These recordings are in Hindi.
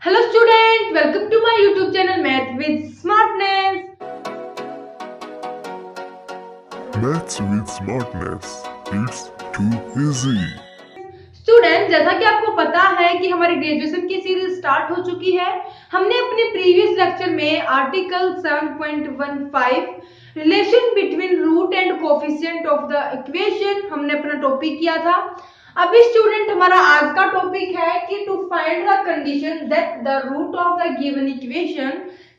Hello students, welcome to my YouTube channel Math with Smartness. Maths with smartness. It's too easy. Student, जैसा कि आपको पता है कि हमारी ग्रेजुएशन की सीरीज स्टार्ट हो चुकी है। हमने अपने प्रीवियस लेक्चर में article 7.15 relation between root and coefficient of the equation हमने अपना टॉपिक किया था। अभी स्टूडेंट हमारा आज का टॉपिक है कि to find the condition that the root of the given equation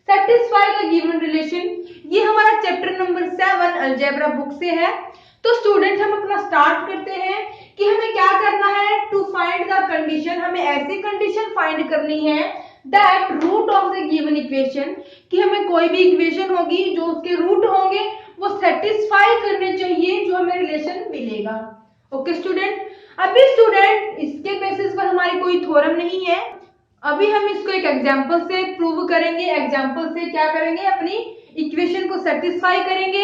satisfy the given relation. ये हमारा चैप्टर नंबर 7 अलजेब्रा बुक से है। तो स्टूडेंट हम अपना स्टार्ट करते हैं कि हमें क्या करना है। टू फाइंड द कंडीशन, हमें ऐसी कंडीशन फाइंड करनी है that root of the given equation, कि हमें कोई भी इक्वेशन होगी जो उसके रूट होंगे वो सेटिस्फाई करने चाहिए जो हमें रिलेशन मिलेगा। ओके स्टूडेंट, अभी स्टूडेंट इसके बेसिस पर हमारी कोई थ्योरम नहीं है। अभी हम इसको एक एग्जांपल से प्रूव करेंगे। एग्जांपल से क्या करेंगे, अपनी इक्वेशन को सेटिस्फाई करेंगे।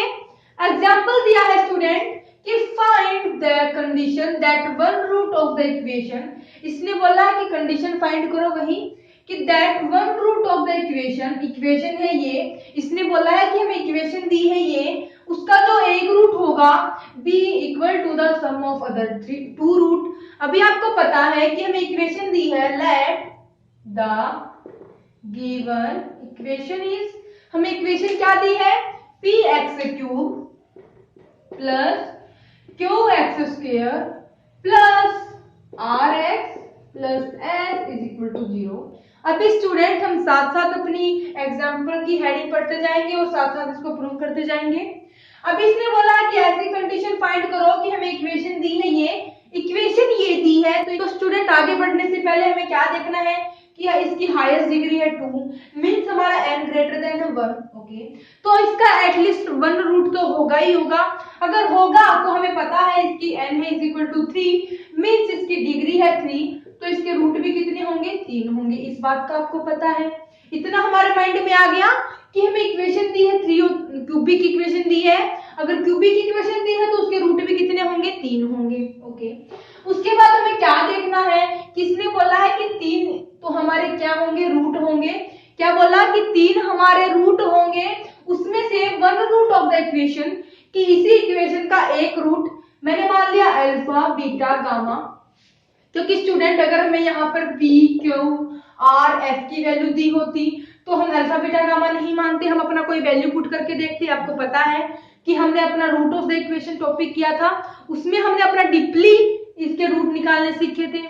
एग्जांपल दिया है स्टूडेंट कि find the condition that one root of the equation. इसने बोला है कि कंडीशन फाइंड करो वही कि that one root of the equation, equation है ये। इसने बोला है कि हमें इक्वेशन दी है ये, उसका जो एक रूट होगा be equal to the sum of other two root. अभी आपको पता है कि हमें इक्वेशन दी है let the given equation is, हमें इक्वेशन क्या दी है, P x cube plus Q x square plus R x plus S is equal to 0। अभी स्टूडेंट हम साथ साथ अपनी एग्जाम्पल की हेडिंग पढ़ते जाएंगे और साथ साथ इसको प्रूव करते जाएंगे। अभी इसने बोला कि ऐसी कंडीशन फाइंड करो कि हमें इक्वेशन दी है ये, इक्वेशन ये दी है। तो स्टूडेंट आगे बढ़ने से पहले हमें क्या देखना है कि इसकी हाईएस्ट डिग्री है 2, मींस हमारा n ग्रेटर देन 1। ओके, तो इसका एटलीस्ट 1 रूट तो होगा ही होगा। अगर होगा तो हमें पता है इसकी n है इज इक्वल टू 3, मींस इसकी डिग्री है 3, तो इसके रूट भी कितने होंगे, 3 होंगे। इस बात का आपको पता है। इतना हमारे माइंड में आ गया कि हमें इक्वेशन दी है 3, क्यूबिक इक्वेशन दी है। अगर क्यूबिक इक्वेशन दी है तो उसके रूट भी कितने होंगे, 3 होंगे। ओके, उसके बाद हमें क्या देखना है, किसने बोला है कि 3 तो हमारे क्या होंगे, रूट होंगे। क्या बोला कि 3 हमारे रूट होंगे, उसमें से one root of the equation, कि इसी इक्वेशन का एक रूट मैंने मान लिया अल्फा बीटा गामा। क्योंकि स्टूडेंट अगर हमें यहाँ पर पी क्यू आर एस की वैल्यू दी होती तो हम अल्फा बीटा गामा नहीं मानते, हम अपना कोई वैल्यू पुट करके देखते। आपको पता है कि हमने अपना root of the equation topic किया था, उसमें हमने अपना डीपली इसके रूट निकालने सीखे थे।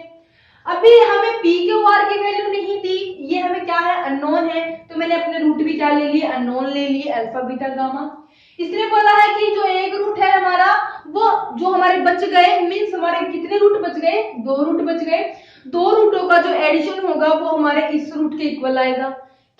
अभी हमें पी क्यू आर की वैल्यू नहीं दी, ये हमें क्या है, अननोन है, तो मैंने अपने रूट भी क्या ले लिए, अननोन ले लिए, अल्फा बीटा गामा। इसने बोला है कि जो एक रूट है हमारा, वो जो हमारे बच गए, मींस हमारे कितने रूट बच गए, 2 रूट बच गए। 2 रूटों का जो एडिशन होगा वो हमारे इस रूट के इक्वल आएगा।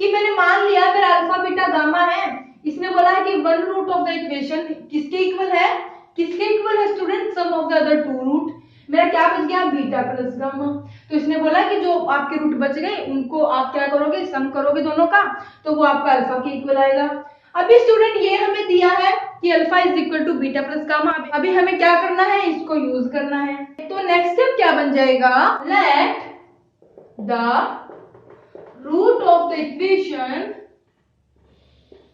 कि मैंने मान लिया अगर अल्फा बीटा गामा है, इसने बोला है कि one root of the equation किसके इक्वल है, किसके इक्वल है student, sum of the other two root. मेरा क्या बच गया, बीटा प्लस गामा। तो इसने बोला कि जो आपके रूट बच गए उनको आप क्या करोगे, सम करोगे दोनों का, तो वो आपका अल्फा के इक्वल आएगा। अभी स्टूडेंट ये हमें दिया है कि alpha is equal to beta plus gamma. अभी हमें क्या करना है, इसको यूज करना है। तो नेक्स्ट स्टेप क्या बन जाएगा, let the root of the equation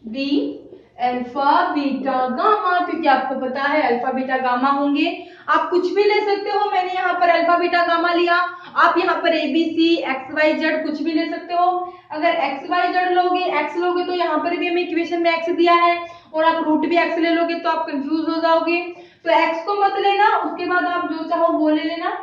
be alpha beta gamma, क्योंकि आपको पता है अल्फा बीटा गामा होंगे। आप कुछ भी ले सकते हो, मैंने यहाँ पर अल्फा बीटा गामा लिया, आप यहाँ पर एबीसी एक्स वाई जेड कुछ भी ले सकते हो। अगर एक्स वाई जेड लोगे, एक्स लोगे तो यहाँ पर भी हमें इक्वेशन में एक्स दिया है, और आप रूट भी एक्स ले लोगे तो आप कंफ्यूज हो जाओगे। तो एक्स को मत लेना, उसके बाद आप जो चाहो वो ले लेना।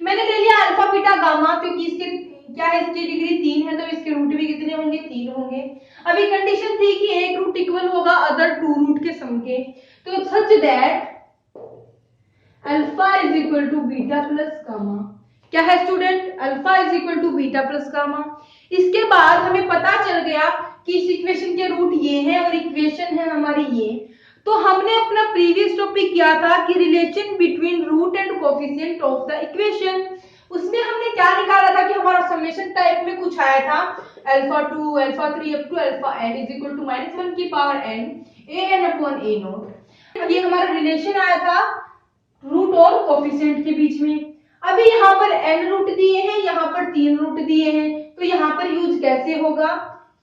मैंने ले लिया अल्फा बीटा गामा, क्योंकि इसके क्या है, इसकी डिग्री 3 है, तो इसके रूट भी कितने होंगे, 3 होंगे। अभी कंडीशन थी कि एक रूट इक्वल होगा अदर टू रूट के सम के, तो such that alpha is equal to beta plus gamma. क्या है student, alpha is equal to beta plus gamma. इसके बाद हमें पता चल गया कि इस इक्वेशन के रूट ये हैं और इक्वेशन है हमारी ये। तो हमने अपना प्रीवियस टॉपिक किया था कि relation between root and coefficient of the equation. उसमें हमने क्या निकाला था कि हमारा समेशन टाइप में कुछ आया था, alpha 2 alpha 3 up to alpha n is equal to -1 की power n a n upon a naught. ये हमारा रिलेशन आया था रूट और कोफिशिएंट के बीच में। अभी यहाँ पर n रूट दिए हैं, यहाँ पर 3 रूट दिए हैं, तो यहाँ पर यूज कैसे होगा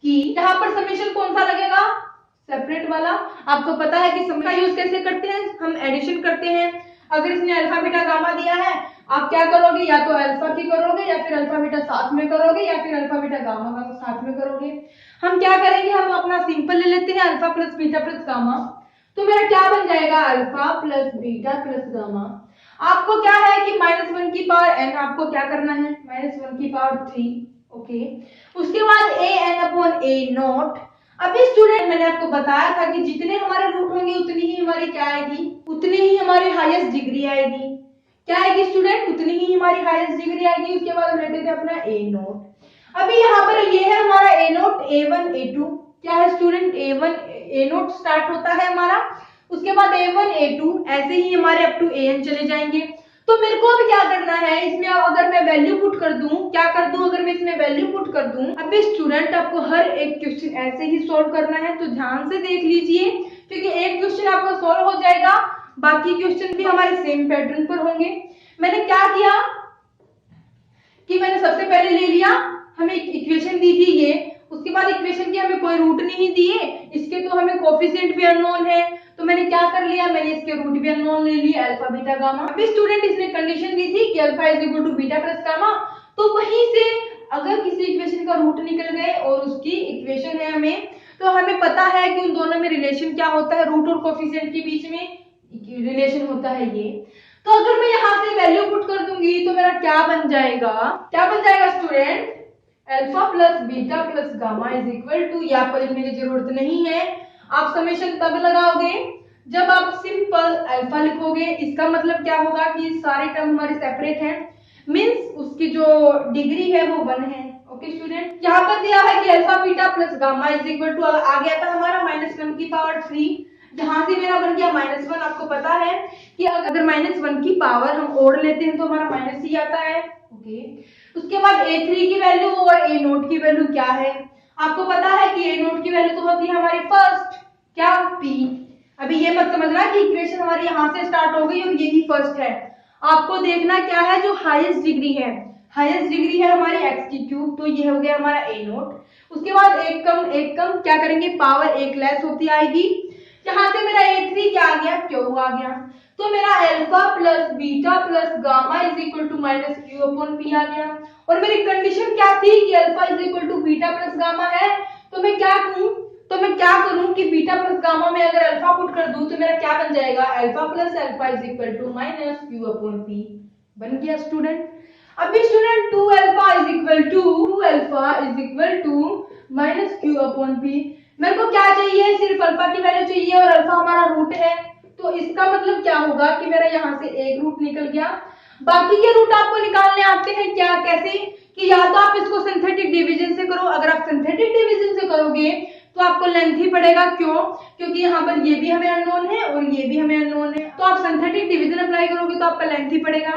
कि यहाँ पर समेशन कौन सा लगेगा, सेपरेट वाला। आपको पता है कि सम का यूज कैसे करते हैं, हम एडिशन करते हैं। अगर इसने अल्फा बीटा गामा दिया है, आप क्या करोगे, या तो अल्फा की करोगे या फिर अल्फा बीटा साथ में करोगे या फिर अल्फा बीटा गामा का साथ में करोगे। हम क्या करेंगे, हम अपना सिंपल ले लेते हैं, alpha plus beta plus gamma. तो मेरा क्या बन जाएगा, alpha plus beta plus gamma. आपको क्या है कि -1 की पावर n आपको क्या करना है, -1 की पावर 3। ओके, उसके बाद a n upon a not. अभी स्टूडेंट मैंने आपको बताया था कि जितने हमारे रूट होंगे उतनी ही हमारी क्या आएगी, उतनी ही हमारी हाईएस्ट डिग्री आएगी। क्या आएगी स्टूडेंट, उतनी ही हमारी हाईएस्ट डिग्री आएगी। उसके बाद हम लेते थे अपना a नोट। अभी यहाँ पर ये है हमारा a नोट, a1 a2। क्या है student, a1 a note start होता है हमारा, उसके बाद a1 a2 ऐसे ही हमारे अप टू an चले जाएंगे। तो मेरे को अब क्या करना है, इसमें अगर मैं वैल्यू पुट कर दूं, क्या कर दूं, अगर मैं इसमें वैल्यू पुट कर दूं। अभी स्टूडेंट आपको हर एक क्वेश्चन ऐसे ही सॉल्व करना है, तो ध्यान से देख लीजिए, क्योंकि एक क्वेश्चन आपका सॉल्व हो जाएगा, बाकी क्वेश्चन भी हमारे सेम पैटर्न पर होंगे। मैंने क्या किया कि मैंने सबसे पहले ले लिया, हमें इक्वेशन दी थी ये, उसके बाद इक्वेशन की हमें कोई रूट नहीं दिए, इसके तो हमें कोफिशिएंट भी अननोन है, तो मैंने क्या कर लिया, मैंने इसके रूट भी अननोन ले लिए, अल्फा बीटा गामा। अभी स्टूडेंट इसने कंडीशन दी थी कि alpha is equal to beta plus gamma, तो वहीं से अगर किसी इक्वेशन का रूट निकल गए और उसकी इक्वेशन है हमें, तो हमें पता है कि उन दोनों में रिलेशन क्या होता है, रूट और कोफिशिएंट के बीच में रिलेशन होता है ये। तो अगर मैं यहाँ से वैल्यू पुट कर दूंगी तो मेरा क्या बन जाएगा, क्या बन जाएगा student, alpha plus beta plus gamma is equal to, यहाँ पर लिखने की जरूरत नहीं है, आप समेशन तब लगाओगे जब आप सिंपल अल्फा लिखोगे। इसका मतलब क्या होगा कि सारे टर्म हमारे सेपरेट हैं, मींस उसकी जो डिग्री है वो 1 है। ओके स्टूडेंट, यहाँ पर दिया है कि alpha beta plus gamma is equal to, आ गया था हमारा -1 की पावर 3, जहां से मेरा बन गया -1। आपको पता है कि अगर -1 की पावर हम ओढ़ लेते हैं तो हमारा माइनस ही आता है। ओके, उसके बाद a3 की वैल्यू और a नोट की वैल्यू क्या है, आपको पता है कि a नोट की वैल्यू तो होती है हमारी फर्स्ट, क्या, p। अभी ये मत समझना कि इक्वेशन हमारी यहाँ से स्टार्ट हो गई और यही फर्स्ट है, आपको देखना क्या है, जो हाईएस्ट डिग्री है, हाईएस्ट डिग्री है हमारी x की क्यूब, तो ये हो गया हमारा a नोट। उसके बाद एक कम क्या करेंगे, पावर एक लेस होती आएगी, यहाँ से मेरा a3 क्या आ गया, q आ गया। तो मेरा alpha plus beta plus gamma is equal to minus Q upon p आ गया। और मेरी कंडीशन क्या थी कि alpha is equal to beta plus gamma है, तो मैं क्या करूं कि बीटा प्लस गामा में अगर अल्फा पुट कर दूं तो मेरा क्या बन जाएगा, alpha plus alpha is equal to minus Q upon P बन गया स्टूडेंट। अभी student 2 alpha is equal to minus Q upon P, मेरे को क्या चाहिए, सिर्फ अल्फा की वैल्यू चाहिए और अल्फा हमारा रूट है, तो इसका मतलब क्या होगा कि मेरा यहाँ से एक रूट निकल गया। बाकी के रूट आपको निकालने आते हैं क्या, कैसे, कि या तो आप इसको सिंथेटिक डिवीजन से करो, अगर आप सिंथेटिक डिवीजन से करोगे तो आपको लेंथ ही पड़ेगा, क्यों, क्योंकि यहाँ पर ये भी हमें अननोन है और ये भी हमें अननोन है, तो आप सिंथेटिक डिवीजन अप्लाई करोगे तो आपका लेंथ ही पड़ेगा।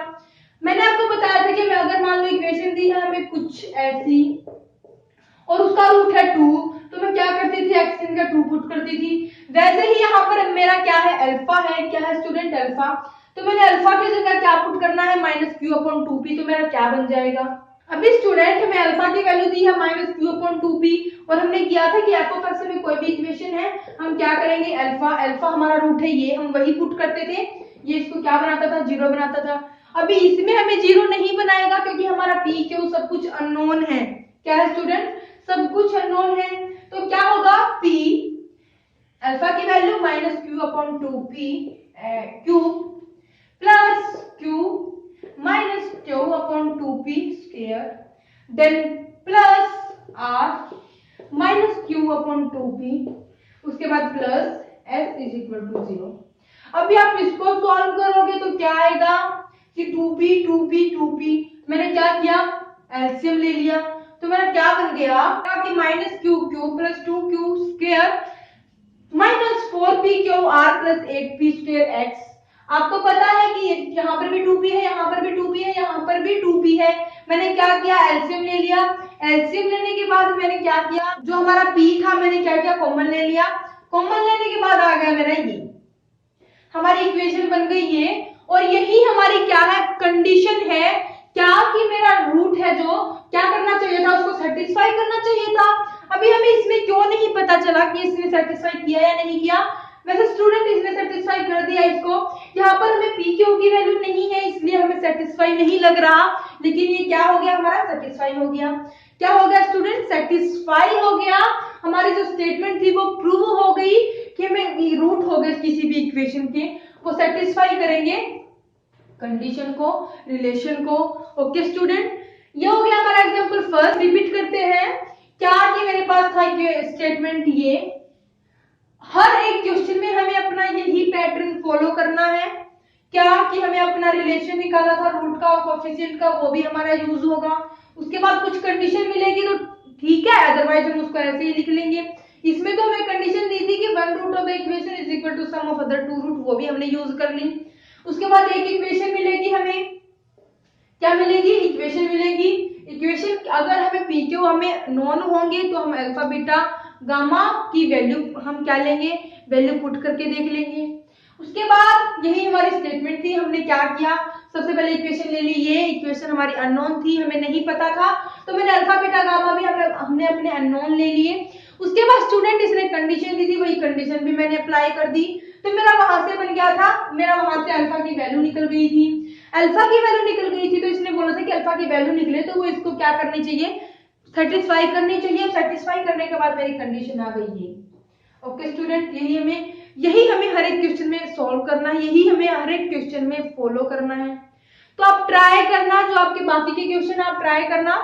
मैंने आपको बताया था कि मैं अगर मान लो इक्वेशन दी है हमें कुछ ऐसी और उसका रूट है 2, तो मैं क्या करती थी, एक्स का 2 पुट करती थी। वैसे ही यहाँ पर मेरा क्या है, अल्फा है, क्या है स्टूडेंट, अल्फा, तो मैंने अल्फा की जगह क्या पुट करना है, माइनस क्यू अपॉन 2p, तो मेरा क्या बन जाएगा। अभी स्टूडेंट हमें अल्फा की वैल्यू दी है माइनस क्यू अपॉन 2p, और हमने किया था कि एफ ऑफ एक्स में कोई भी इक्वेशन है हम क्या करेंगे, अल्फा हमारा रूट है ये, हम वही पुट करते थे, ये इसको क्या बनाता था, 0 बनाता था। अभी इसमें हमें 0 नहीं बनाएगा क्योंकि हमारा p क्यू सब कुछ अननोन है, क्या है स्टूडेंट, सब कुछ अननोन है, तो क्या होगा, p अल्फा की value minus Q upon 2p cube plus q minus Q upon 2p square, then plus r minus Q upon 2p, उसके बाद plus s is equal to 0। अभी आप इसको सॉल्व करोगे तो क्या आएगा कि 2p, मैंने क्या किया, एलसीएम ले लिया, तो मेरा क्या बन गया कि minus Q plus 2q square minus 4p Q R plus 8p square x. आपको पता है कि यहाँ पर भी 2p है, यहाँ पर भी 2p है, यहाँ पर भी 2p है, मैंने क्या किया, एलसीएम ले लिया। एलसीएम लेने के बाद मैंने क्या किया, जो हमारा p था मैंने क्या किया, कॉमन ले लिया, कॉमन लेने के बाद आ गया मेरा ये, हमारी इक्वेशन बन गई ये, और यही हमारी क्या है, कंडीशन है क्या कि मेरा रूट है जो क्या करना चाहिए था, उसको सेटिस्फाई करना चाहिए था। अभी हमें इसमें क्यों नहीं पता चला कि इसने सेटिस्फाई किया या नहीं किया। वैसे स्टूडेंट इसने सेटिस्फाई कर दिया इसको। यहाँ पर हमें पी क्यू की वैल्यू नहीं है इसलिए हमें सेटिस्फाई नहीं लग रहा, लेकिन ये क्या हो गया, हमारा सेटिस्फाई हो गया। क्या हो गया स्टूडेंट, सेटिस्फाई हो गया। हमारी जो स्टेटमेंट थी वो प्रूव हो गई कि हमें रूट हो गए किसी भी इक्वेशन के, वो सेटिस्फाई करेंगे कंडीशन को, रिलेशन को। ओके स्टूडेंट, ये हो गया हमारा एग्जांपल फर्स्ट। रिपीट करते हैं क्या कि मेरे पास था स्टेटमेंट ये, हर एक क्वेश्चन में हमें अपना यही पैटर्न फॉलो करना है। क्या कि हमें अपना रिलेशन निकाला था रूट का और कोफिशिएंट का, वो भी हमारा यूज होगा। उसके बाद कुछ कंडीशन मिलेगी तो ठीक है, अदरवाइज हम उसको ऐसे ही लिख लेंगे। इसमें तो हमें कंडीशन दी थी कि one root of the equation is equal to sum of other two root, वो भी हमने यूज कर ली। उसके बाद एक इक्वेशन मिलेगी, हमें क्या मिलेगी, इक्वेशन मिलेगी। इक्वेशन अगर हमें पी क्यू हमें नॉन होंगे तो हम अल्फा बीटा गामा की वैल्यू हम क्या लेंगे, वैल्यू पुट करके देख लेंगे। उसके बाद यही हमारी स्टेटमेंट थी। हमने क्या किया, सबसे पहले इक्वेशन ले ली, ये इक्वेशन हमारी अननोन थी, हमें नहीं पता था, तो मैंने अल्फा बीटा गामा भी हमने अपने अननोन ले लिए। उसके बाद स्टूडेंट इसने कंडीशन दी थी, वही कंडीशन भी मैंने अप्लाई कर दी, तो मेरा वहां से बन गया था, मेरा वहां से अल्फा की वैल्यू निकल गई थी। अल्फा की वैल्यू निकल गई थी तो इसने बोला था कि अल्फा की वैल्यू निकले तो वो इसको क्या करनी चाहिए, सेटिस्फाई करनी चाहिए। सेटिस्फाई करने के बाद मेरी कंडीशन आ गई ये। ओके स्टूडेंट, यही हमें हर एक क्वेश्चन में सॉल्व करना है, यही हमें हर एक क्वेश्चन में फॉलो करना है। तो आप ट्राई करना, जो आपके बाकी के क्वेश्चन आप ट्राई करना।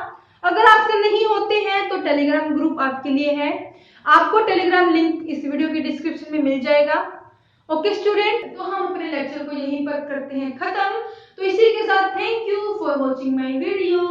अगर आपसे नहीं होते हैं तो टेलीग्राम ग्रुप आपके लिए है, आपको टेलीग्राम लिंक इस वीडियो के डिस्क्रिप्शन में मिल जाएगा। ओके स्टूडेंट, तो हम अपने लेक्चर को यहीं पर करते हैं खत्म। तो इसी के साथ thank you for watching my video.